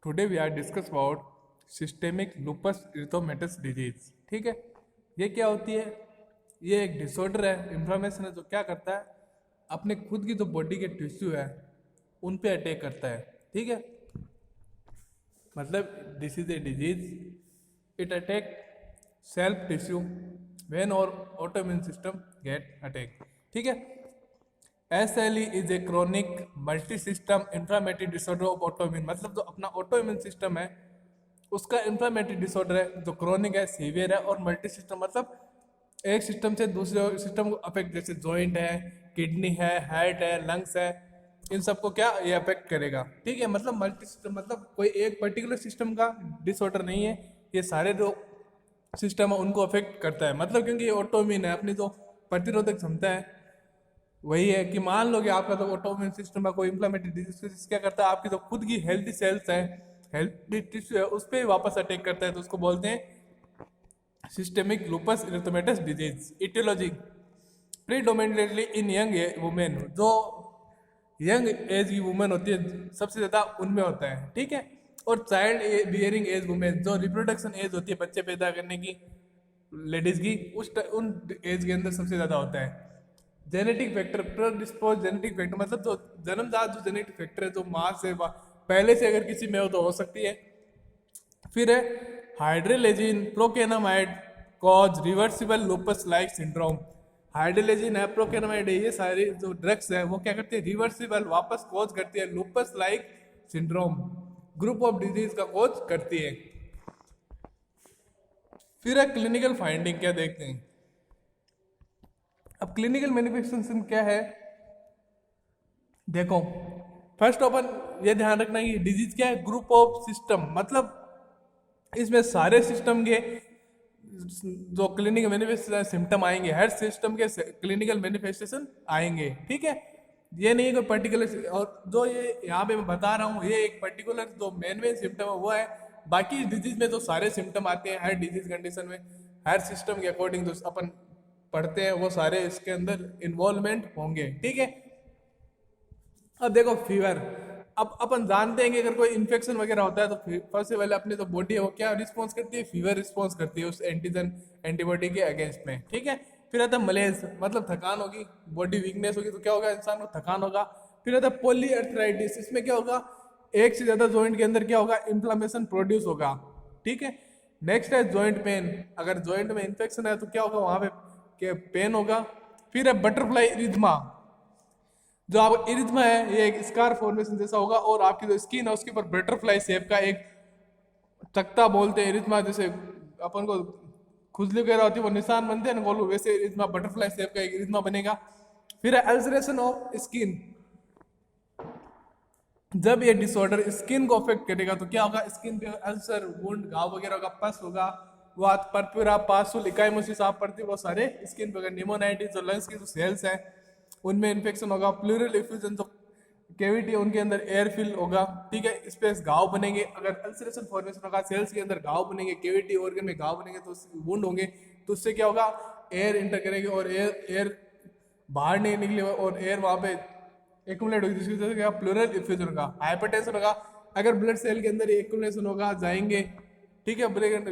Today we are discuss about systemic lupus erythematosus disease. ठीक है, ये क्या होती है? ये एक डिसऑर्डर है, इन्फ्लामेशन है, जो क्या करता है अपने खुद की जो बॉडी के टिश्यू है उन पे अटैक करता है। ठीक है, मतलब this is a disease, it attack self tissue when और ऑटोइम्यून सिस्टम गेट अटैक। ठीक है, SLE is a chronic multi system inflammatory disorder of autoimmune, मतलब जो अपना ऑटोइम्यून सिस्टम है उसका इंफ्लामेटरी डिसऑर्डर है, जो क्रोनिक है, सीवियर है, और मल्टी सिस्टम मतलब एक सिस्टम से दूसरे सिस्टम को अफेक्ट, जैसे जॉइंट है, किडनी है, हार्ट है, लंग्स है, इन सबको क्या ये अफेक्ट करेगा। ठीक है, मतलब मल्टी सिस्टम मतलब कोई एक पर्टिकुलर सिस्टम का डिसऑर्डर नहीं है, ये सारे जो सिस्टम है उनको अफेक्ट करता है। मतलब क्योंकि ये ऑटोइम्यून है, अपनी जो प्रतिरोधक क्षमता है वही है कि मान लो कि आपका तो ऑटोइम्यून सिस्टम है, कोई इंफ्लेमेटरी डिजीज क्या करता है, आपकी जो खुद की हेल्थी सेल्स है, हेल्थी टिश्यू है, उस पर वापस अटैक करता है, तो उसको बोलते हैं systemic lupus erythematosus disease. Etiology predominantly in young women, जो यंग एज की वुमेन होती है सबसे ज़्यादा उनमें होता है। ठीक है, और चाइल्ड बियरिंग एज वुमेन, जो रिप्रोडक्शन एज होती है बच्चे पैदा करने की लेडीज की, उन एज के अंदर सबसे ज़्यादा होता है। जेनेटिक फैक्टर प्रोडिस्पोज जेनेटिक फैक्टर मतलब जो जन्मजात जो जेनेटिक फैक्टर है, जो माँ से पहले से अगर किसी में हो तो हो सकती है। फिर है hydralazine procainamide cause reversible lupus like syndrome. Hydralazine है, प्रोकेनामाइड है, ये सारी जो ड्रग्स है वो क्या करती है, रिवर्सिबल वापस कॉज करती है lupus like syndrome, group of disease का कॉज करती है। फिर है क्लिनिकल फाइंडिंग, क्या देखते हैं। अब क्लिनिकल मैनिफेस्टेशन क्या है, देखो फर्स्ट अपन ये ध्यान रखना कि डिजीज क्या है, ग्रुप ऑफ सिस्टम, मतलब इसमें सारे सिस्टम के जो क्लिनिकल मैनिफेस्टेशन सिम्टम आएंगे, हर सिस्टम के क्लिनिकल मैनिफेस्टेशन आएंगे। ठीक है, ये नहीं कोई पर्टिकुलर, और जो ये यहाँ पे मैं बता रहा हूँ ये एक पर्टिकुलर जो मेन सिम्टम है वो है, बाकी डिजीज में जो सारे सिम्टम आते हैं हर डिजीज कंडीशन में, हर सिस्टम के अकॉर्डिंग जो अपन पढ़ते हैं वो सारे इसके अंदर इन्वॉल्वमेंट होंगे। ठीक है, अब देखो फीवर, अब अपन जानते हैं कि अगर कोई इन्फेक्शन वगैरह होता है तो फर्स्ट से पहले अपनी जो बॉडी है वो क्या रिस्पॉन्स करती है, फीवर रिस्पॉन्स करती है उस एंटीजन एंटीबॉडी के अगेंस्ट में। ठीक है, फिर आता है मलेज, मतलब थकान होगी, बॉडी वीकनेस होगी तो क्या होगा, इंसान को थकान होगा। फिर आता है पॉलीआर्थराइटिस, इसमें क्या होगा, एक से ज्यादा जॉइंट के अंदर क्या होगा, इन्फ्लामेशन प्रोड्यूस होगा। ठीक है, नेक्स्ट है जॉइंट पेन, अगर जॉइंट में इन्फेक्शन है तो क्या होगा, वहां पे पेन होगा। फिर है बटरफ्लाई इरिथमा, जो आप इरिथमा है ये एक स्कार फॉर्मेशन जैसा होगा, और आपकी जो स्किन है उसके ऊपर बटरफ्लाई शेप का एक तख्ता बोलते हैं इरिथमा, जैसे अपन को खुजली वगैरह होती है वो निशान बनते हैं ना गोलू, वैसे इरिथमा बटरफ्लाई शेप का एक इरिथमा बनेगा। फिर अल्सरेशन ऑफ स्किन, जब ये डिसऑर्डर स्किन को अफेक्ट करेगा तो क्या होगा, स्किन पे अल्सर, वुंड, घाव वगैरह होगा, पस होगा, वो परपुरा, पासुल, इकाइमोसिस आप पड़ती है वो सारे स्किन पे, निमोनाइटिस, जो लंग्स की जो सेल्स हैं उनमें इन्फेक्शन होगा, प्लूरल इफ्यूजन जो कैविटी है उनके अंदर एयर फिल होगा। ठीक है, स्पेस घाव बनेंगे, अगर अल्सरेशन फॉर्मेशन होगा सेल्स के अंदर घाव बनेंगे, कैविटी ऑर्गन में घाव बनेंगे तो वुंड होंगे, तो उससे क्या होगा, एयर इंटर करेगी और एयर एयर बाहर नहीं निकलेगा और एयर वहां पे एक्यूमुलेट होगी, जिसकी वजह से क्या प्लूरल इफ्यूजन होगा, हाइपरटेंशन होगा, अगर ब्लड सेल के अंदर एक्यूमुलेशन होगा जाएंगे। ठीक है, ब्लड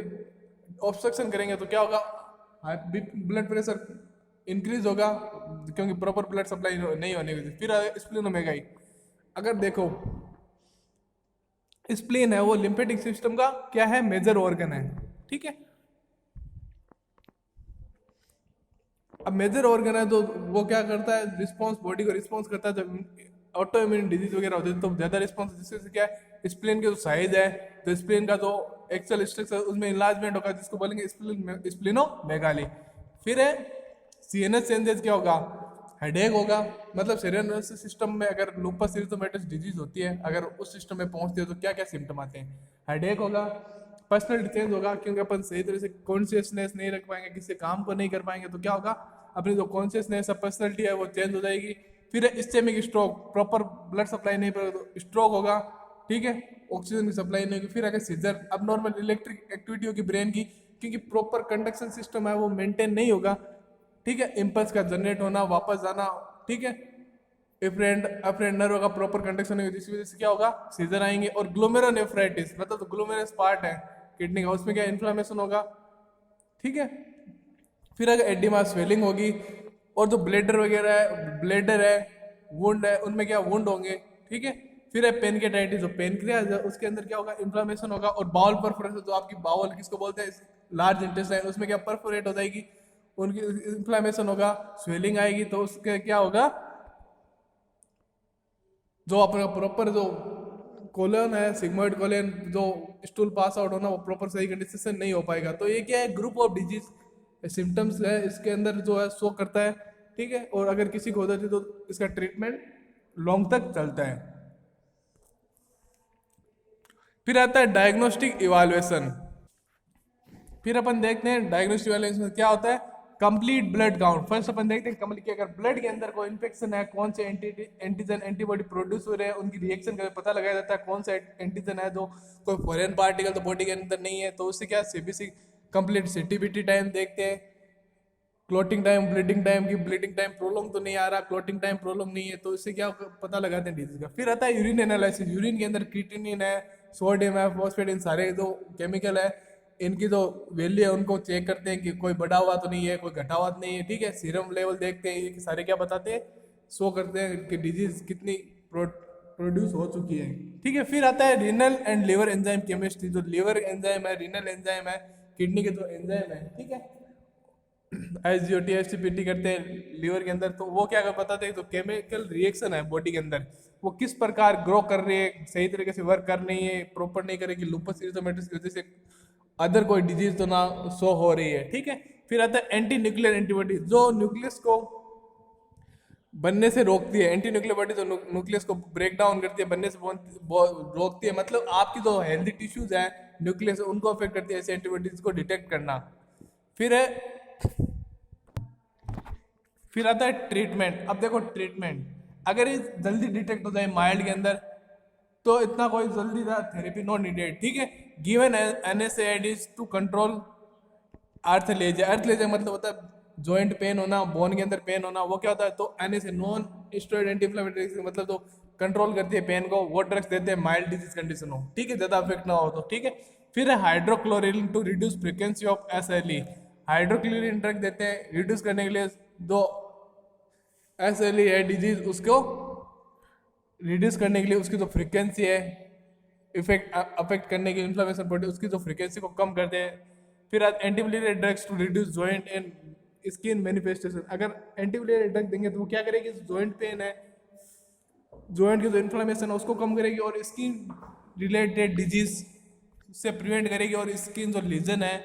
ऑब्स्ट्रक्शन करेंगे तो क्या होगा, ब्लड प्रेशर इंक्रीज होगा क्योंकि प्रॉपर ब्लड सप्लाई नहीं होने की वजह से। फिर स्प्लीनोमेगाई, अगर देखो स्प्लीन है वो लिम्फेटिक सिस्टम का क्या है, मेजर ऑर्गन है। ठीक है, अब मेजर ऑर्गन है तो वो क्या करता है, रिस्पॉन्स बॉडी को रिस्पॉन्स करता है, जब ऑटो इम्यून डिजीज वगैरह होती है तो ज्यादा रिस्पॉन्स, जिससे क्या है स्प्लीन के जो साइज है, तो स्प्लीन का जो एक्चुअल स्ट्रक्चर उसमें इनलार्जमेंट होगा, जिसको बोलेंगे स्प्लीनोमेगाली। फिर है सीएनएस चेंजेस, क्या होगा, हेडेक होगा, मतलब सेरियस नर्वस सिस्टम में अगर लूपस इरिथोमेटस डिजीज होती है, अगर उस सिस्टम में पहुंचती है तो क्या क्या सिम्टम आते हैं, हेडेक होगा, पर्सनल चेंज होगा क्योंकि अपन सही तरह से कॉन्शियसनेस नहीं रख पाएंगे, किसी काम को नहीं कर पाएंगे तो क्या होगा, अपनी जो कॉन्शियसनेस पर्सनैलिटी है वो चेंज हो जाएगी। फिर ischaemic stroke, proper blood supply नहीं पड़ेगा तो स्ट्रोक होगा। ठीक है, ऑक्सीजन की सप्लाई नहीं होगी। फिर अगर सीजर, अब नॉर्मल इलेक्ट्रिक एक्टिविटी होगी ब्रेन की, क्योंकि प्रॉपर कंडक्शन सिस्टम है वो मेंटेन नहीं होगा। ठीक है, इम्पल्स का जनरेट होना, वापस जाना। ठीक है, अफ्रेंड नर्व का प्रॉपर कंडक्शन होगी, जिसकी वजह से क्या होगा, सीजर आएंगे। और ग्लोमेरुलोनेफ्राइटिस मतलब तो ग्लोमेरुलस पार्ट है किडनी का, उसमें क्या इन्फ्लामेशन होगा, ठीक है। फिर अगर एडिमा स्वेलिंग होगी, और जो ब्लेडर है वुंड है, उनमें क्या वुंड होंगे, ठीक है। फिर है पेनकेटाइटिस, जो पेनक्रियाज है उसके अंदर क्या होगा, इन्फ्लामेशन होगा। और बाउल परफोरेशन, जो आपकी बाउल किसको बोलते हैं, लार्ज इंटेस्टाइन, उसमें क्या परफोरेट हो जाएगी, उनकी इन्फ्लामेशन होगा, स्वेलिंग आएगी, तो उसके क्या होगा, जो अपना प्रॉपर जो कोलन है, सिग्मोइड कोलन, जो स्टूल पास आउट होना वो प्रॉपर सही कंडीशन से नहीं हो पाएगा। तो ये क्या है, ग्रुप ऑफ डिजीज सिम्टम्स है, इसके अंदर जो है शो करता है, ठीक है। और अगर किसी को हो जाती है तो इसका ट्रीटमेंट लॉन्ग तक चलता है। फिर आता है डायग्नोस्टिक इवाल्युएशन। फिर अपन देखते हैं डायग्नोस्टिक इवैल्यूएशन क्या होता है। कंप्लीट ब्लड काउंट, फर्स्ट अपन देखते हैं कंप्लीट, अगर ब्लड के अंदर कोई इन्फेक्शन है, कौन से एंटीजन एंटीबॉडी प्रोड्यूस हो रहे हैं, उनकी रिएक्शन का पता लगाया जाता है, कौन सा एंटीजन है जो कोई फॉरेन पार्टिकल तो बॉडी के अंदर नहीं है, तो उससे क्या सीबीसी कंप्लीट सीटीबीटी टाइम देखते हैं, क्लोटिंग टाइम, ब्लीडिंग टाइम की ब्लीडिंग टाइम प्रोलॉन्ग तो नहीं आ रहा, क्लोटिंग टाइम प्रोलॉन्ग नहीं है, तो इससे क्या पता लगाते हैं डिजीज का। फिर आता है यूरिन एनालिसिस, यूरिन के अंदर क्रिएटिनिन है, सोडियम है, फॉस्फेट, इन सारे जो केमिकल है इनकी जो वैल्यू है उनको चेक करते हैं कि कोई बढ़ा हुआ तो नहीं है, कोई घटा हुआ तो नहीं है, ठीक है। सीरम लेवल देखते हैं, ये सारे क्या बताते हैं, शो करते हैं कि डिजीज कितनी प्रोड्यूस हो चुकी है, ठीक है। फिर आता है renal and liver enzyme chemistry, जो लिवर एंजाइम है, रीनल एंजाइम है, किडनी के जो एंजाइम है, ठीक है, एसजीओटी एसटीपीटी करते हैं लीवर के अंदर, तो वो क्या बताते हैं, तो केमिकल रिएक्शन है बॉडी के अंदर, वो किस प्रकार ग्रो कर रही है, सही तरीके से वर्क कर नहीं है, प्रॉपर नहीं करेगी, लूपस इरिथोमेटस की वजह से अदर कोई डिजीज तो ना शो हो रही है, ठीक है। फिर आता है एंटी न्यूक्लियर एंटीबॉडी, जो न्यूक्लियस को बनने से रोकती है, एंटी न्यूक्लियर बॉडी जो न्यूक्लियस को ब्रेक डाउन करती है, बनने से रोकती है, मतलब आपकी जो हेल्दी टिश्यूज है न्यूक्लियस उनको अफेक्ट करती है, ऐसे एंटीबॉडीज को डिटेक्ट करना। फिर है फिर आता है ट्रीटमेंट। अब देखो ट्रीटमेंट, अगर ये जल्दी डिटेक्ट हो जाए माइल्ड के अंदर तो इतना कोई जल्दी थेरेपी नॉट नीडेड, ठीक है। गिवन एनएसएआईडीज टू कंट्रोल आर्थलेजिया, आर्थलेजिया मतलब होता है जॉइंट पेन होना, बोन के अंदर पेन होना, वो क्या होता है, तो NSA non steroid anti inflammatory, मतलब तो कंट्रोल करती है पेन को, वो ड्रग्स देते हैं माइल्ड डिजीज कंडीशन हो, ठीक है, ज्यादा अफेक्ट ना हो तो, ठीक है। फिर है hydrochlorine to reduce frequency of SLE, hydrochlorine drug देते हैं रिड्यूस करने के लिए, जो एसएलई है डिजीज उसको रिड्यूस करने के लिए, उसकी जो फ्रीक्वेंसी है अफेक्ट करने की इन्फ्लेमेशन बॉडी, उसकी जो फ्रीक्वेंसी को कम करते हैं। फिर antimalaria drugs to reduce joint and skin manifestation, अगर एंटीमलेरिया ड्रग देंगे तो वो क्या करेगी, जॉइंट पेन है, जॉइंट की जो इन्फ्लेमेशन है उसको कम करेगी, और स्किन रिलेटेड डिजीज से प्रिवेंट करेगी, और स्किन जो लीजन है,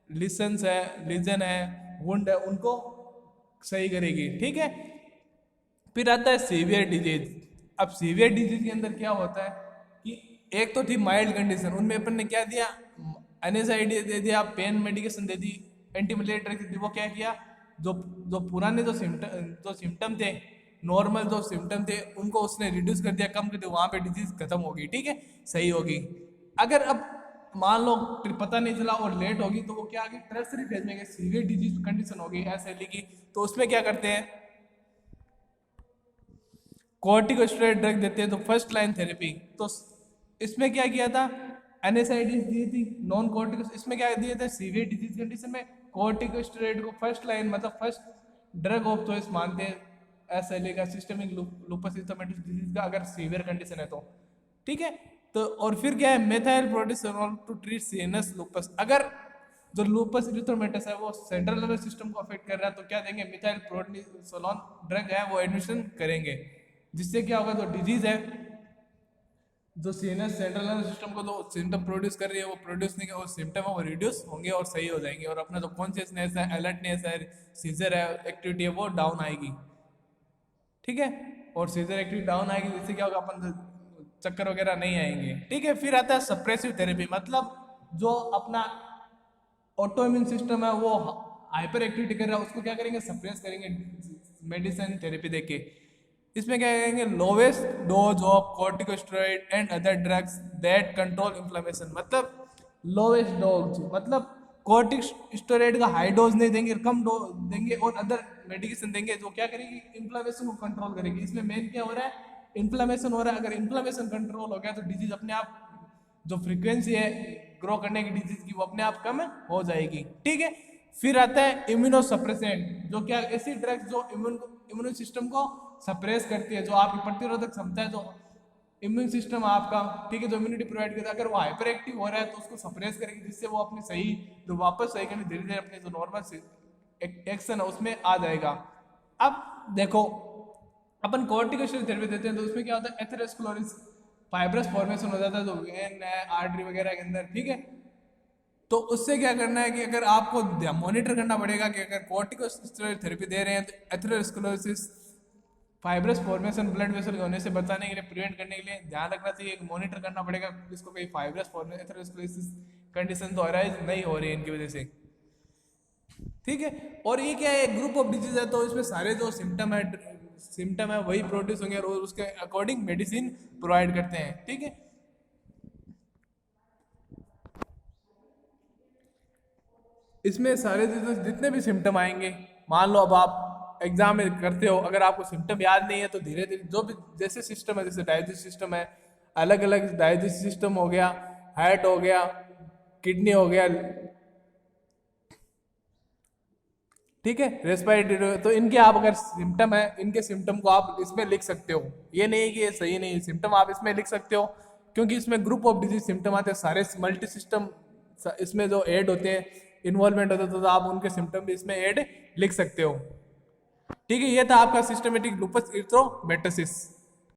लीजन है, वुंड है, उनको सही करेगी, ठीक है। फिर आता है सीवियर डिजीज। अब सीवियर डिजीज के अंदर क्या होता है कि एक तो थी माइल्ड कंडीशन, उनमें अपन ने क्या दिया, एनएसआईडी दे दिया, पेन मेडिकेशन दे दी, एंटी मलेरिया ड्रग दे दी, वो क्या किया, जो जो पुराने जो सिम्टम थे, नॉर्मल जो सिम्टम थे उनको उसने रिड्यूस कर दिया, कम कर दिया, वहां पे डिजीज खत्म होगी, ठीक है, सही होगी। अगर अब मान लो पता नहीं चला और लेट होगी, तो वो क्या आगे टर्सरी फेज में सीवियर डिजीज कंडीशन होगी एसएलई की, तो उसमें क्या करते हैं, कॉर्टिकोस्टेरॉइड ड्रग देते हैं, तो फर्स्ट लाइन थेरेपी। तो इसमें क्या किया था, एनएसआईडी दी थी नॉन कॉर्टिको, इसमें क्या दिए थे, सीवियर डिजीज कंडीशन में कॉर्टिकोस्टेरॉइड को फर्स्ट लाइन मतलब फर्स्ट ड्रग ऑफ चॉइस मानते हैं एसएलए का, सिस्टेमिक लूपस इरिथेमेटस डिजीज का, अगर सीवियर कंडीशन है तो, ठीक है। तो और फिर क्या है, methyl prednisolone to treat CNS lupus, अगर जो लूपस इरिथेमेटस है वो सेंट्रल नर्वस सिस्टम को अफेक्ट कर रहा है, तो क्या देंगे, मिथाइल प्रोडिसोनोल ड्रग है वो एडमिशन करेंगे, जिससे क्या होगा, जो डिजीज है, जो सीएनएस सेंट्रल नर्वस सिस्टम को जो सिम्टम प्रोड्यूस कर रही है वो प्रोड्यूस नहीं, और सिम्टम है वो रिड्यूस होंगे और सही हो जाएंगे, और अपना जो कॉन्शियसनेस है, अलर्टनेस है, सीजर है, एक्टिविटी है, वो डाउन आएगी, ठीक है। और सीजर एक्टिविटी डाउन आएगी, जिससे क्या होगा, अपन चक्कर वगैरह नहीं आएंगे, ठीक है। फिर आता है सप्रेसिव थेरेपी, मतलब जो अपना ऑटोइम्यून सिस्टम है वो हाइपर एक्टिविटी कर रहा है, उसको क्या करेंगे, सप्रेस करेंगे मेडिसिन थेरेपी देके। इसमें क्या करेंगे, lowest dose of corticosteroid and other drugs that control inflammation, मतलब लोवेस्ट डोज मतलब कॉर्टिकोस्टेरॉइड का हाई डोज नहीं देंगे, कम डोज देंगे और अदर मेडिकेशन देंगे जो क्या करेगी, इन्फ्लेमेशन को कंट्रोल करेगी। इसमें मेन क्या हो रहा है, इन्फ्लेमेशन हो रहा है। अगर इन्फ्लेमेशन कंट्रोल हो गया तो डिजीज अपने आप, जो फ्रीक्वेंसी है ग्रो करने की डिजीज की, वो अपने आप कम हो जाएगी। ठीक है, फिर आता है इम्यूनोसप्रेसेंट, जो क्या ऐसी ड्रग्स जो इम्यून सिस्टम को सप्रेस करती है, जो आपकी प्रतिरोधक क्षमता है, जो इम्यून सिस्टम आपका, ठीक है, जो इम्यूनिटी प्रोवाइड करता है, अगर वो हाइपर एक्टिव हो रहा है तो उसको सप्रेस करेगी, जिससे वो अपनी सही, जो वापस सही करने धीरे धीरे अपने जो नॉर्मल एक्शन है उसमें आ जाएगा। अब देखो अपन कॉर्टिकोस्टेरॉइड थेरेपी देते हैं तो उसमें क्या होता है, एथेरोस्क्लेरोसिस, फाइब्रस फॉर्मेशन हो जाता है, जो वेन है आर्टरी वगैरह के अंदर। ठीक है, तो उससे क्या करना है कि अगर आपको मॉनिटर करना पड़ेगा कि अगर कॉर्टिकोस्टेरॉइड थेरेपी दे रहे हैं तो atherosclerosis, fibrous formation, blood vessel होने से बचाने के लिए, प्रिवेंट करने के लिए ध्यान रखना चाहिए, मॉनिटर करना पड़ेगा इसको, कोई फाइब्रस फॉर्मेशन, एथेरोस्क्लेरोसिस कंडीशन तो अराइज नहीं हो रही है इनकी वजह से। ठीक है, और ये क्या है, ग्रुप ऑफ डिजीज है, तो इसमें सारे जो सिम्टम है वही प्रोड्यूस होंगे और उसके अकॉर्डिंग मेडिसिन प्रोवाइड करते हैं। ठीक है, इसमें सारे जितने भी सिम्टम आएंगे, मान लो अब आप एग्जाम में करते हो, अगर आपको सिम्टम याद नहीं है तो धीरे धीरे जो भी जैसे सिस्टम है, जैसे डाइजेस्टिव सिस्टम है, अलग अलग डाइजेस्टिव सिस्टम हो गया, हार्ट हो गया, किडनी हो गया, ठीक है, रेस्पिरेटरी, तो इनके आप अगर सिम्टम है, इनके सिम्टम को आप इसमें लिख सकते हो। ये नहीं कि ये सही नहीं, सिम्टम आप इसमें लिख सकते हो क्योंकि इसमें ग्रुप ऑफ डिजीज सिम्टम आते हैं, सारे मल्टी सिस्टम इसमें जो ऐड होते हैं, इन्वॉल्वमेंट होता है, तो आप उनके सिम्टम भी इसमें ऐड लिख सकते हो। ठीक है, ये था आपका सिस्टमेटिक लूपस इरिथ्रोमेटोसिस।